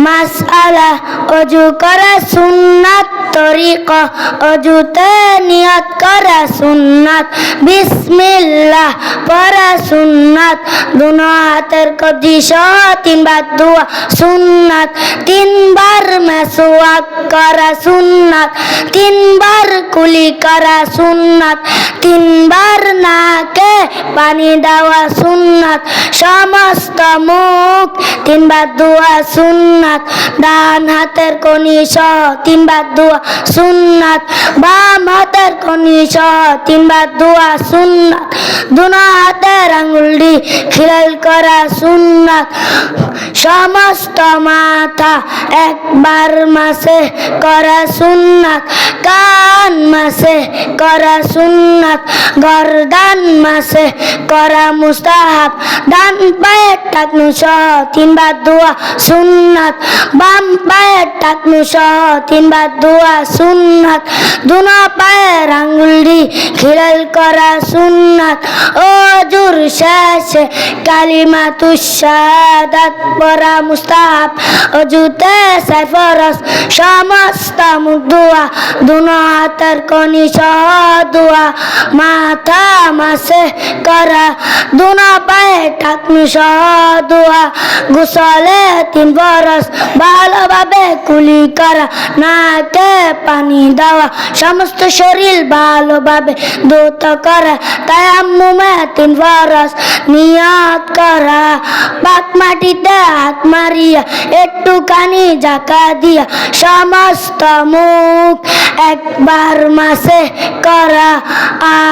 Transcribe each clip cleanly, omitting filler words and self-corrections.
মাসআলা ওযু করা সুন্নাত তরিকা ওযুতে নিয়ত করা সুন্নাত বিসমিল্লাহ পড়া সুন্নাত দুনো হাতের কবজি সহ তিনবার দোয়া সুন্নাত তিনবার মেসওয়াক করা সুন্নাত তিনবার কুলি করা সুন্নাত তিনবার নাকে পানি দেওয়া সুন্নাত সমস্ত মুখ তিনবার দোয়া সুন্নাত ডান হাতের কনি সহ তিনবার দোয়া সুন্নাত বাম হাতের কনি সহ তিনবার দোয়া সুন্নাত দুনো হাতের আঙ্গুলটি খিলাল করা সুন্নাত সমস্ত মাথা একবার মাসে করা সুন্নাত কান মাসে করা সুন্নাত গর্দান মাসে করা মুস্তাহাব ডান পায়ের টাকনু সহ তিনবার দোয়া সুন্নাত বাম পায়ের টাকনু সহ তিনবার দোয়া সুন্নাত দুনো পায়ের আঙ্গুলটি খিলাল করা সুন্নাত ওযুর শেষে কালিমাতুশ শাহাদাত পড়া মুস্তাহাব ওযুতে ফরজ সমস্ত মুখ দোয়া দুনো হাতের কনি সহ দোয়া মাথা মাসে করা দুনো পায়ে টাকনু সহ দোয়া গোসলে তিন ফরজ ভালোভাবে কুলি করা নাকে পানি দেওয়া সমস্ত শরীর ভালোভাবে ধৌত করা তায়াম্মুমে তিন ফরজ নিয়ত করা পাক মাটিতে হাত মারিয়া একটুখানি জাকা দিয়া সমস্ত মুখ একবার মাসে করা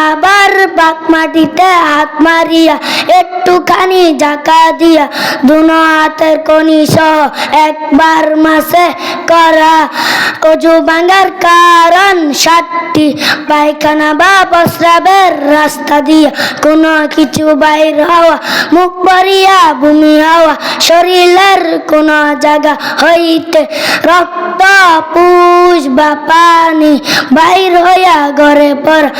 আবার পাক মাটিতে হাত মারিয়া একটুখানি জাকা দিয়া দুনো হাতের কনি সহ একবার মাসে করা ওযু ভাঙার কারণ 7টি পায়খানা বা প্রস্রাবের রাস্তা দিয়া কোনো কিছু বাইর হওয়া মুখ ভরিয়া বমি হওয়া শরীরের কোনো জায়গা হইতে রক্ত পুষ বা পানি বাইর হইয়া ঘরে পড়া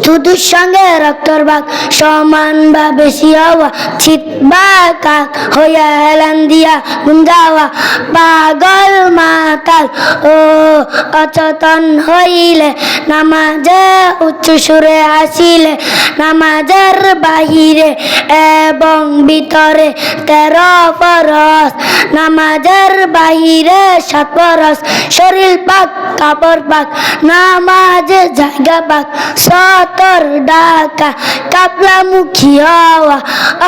থুতুর সঙ্গে রক্তর ভাগ সমান বা বেশি হওয়া চিত বা কাক হইয়া হেলান দিয়া গুঞ্জাওয়া পাগল মাতাল ও অচেতন হইলে নামাজে উচ্চ সুরে আসিলে নামাজের বাহিরে এবং ভিতরে 13 ফরজ নামাজের বাহিরে 7 ফরজ শরীর পাক কাপড় পাক নামাজের জায়গা পাক সতর ডাকা কাবলামুখী হওয়া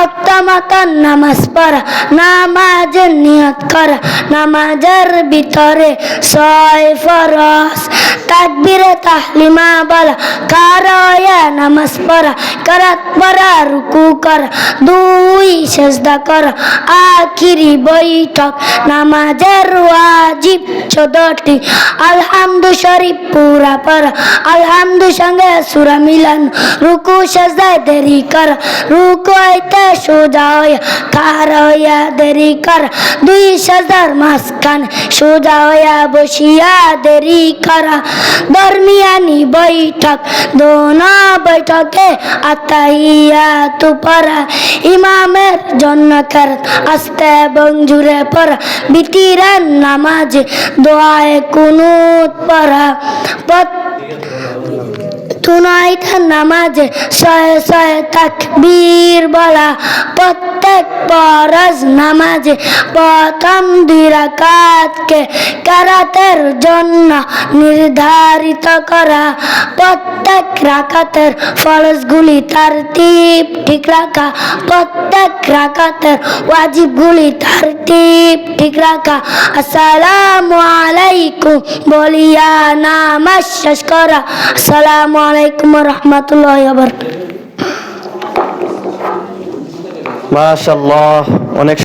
অত্তমাতান নামাজ পড়া নামাজের নিয়ত করা নামাজের ভিতরে 6 ফরজ তাকবীরে তাহলিমা বলা কারায়া নামাজ পড়া কারাত পড়া রুকু করা 2 সিজদা করা আখিরি বৈঠক নামাজের ওয়াজিব 14টি আলহামদু শরীফ পুরা পড়া আলহামদু সঙ্গে সূরা মিলান রুকু সিজদায় দেরি করা রুকু হইতে সোজা হইয়া খাড়া হইয়া দেরি করা 2 সিজদার মাঝখানে সোজা হইয়া বসিয়া দেরি করা দরমিয়ানি বৈঠক দোনো বৈঠকে আতাহিয়াত পড়া ইমামের জন্য কেরাত আস্তে এবং জোরে পড়া বিতিরের নামাজে দোয়ায়ে কুনুত পড়া তুনাইতের নামাজে 6 তাকবীর বলা প্রত্যেক ফরজ নামাজে প্রথম 2 রাকাতকে কেরাতের জন্য নির্ধারিত করা প্রত্যেক রাকাতের ফরজগুলি তারতিব ঠিক রাখা প্রত্যেক রাকাতের ওয়াজিবগুলি তারতিব ঠিক রাখা আসসালামু আলাইকুম বলিয়া নামাজ শেষ করা আসসালামু আলাইকুম ওয়া রাহমাতুল্লাহি ওয়া বারাকাতুহু। মাশাআল্লাহ, অনেক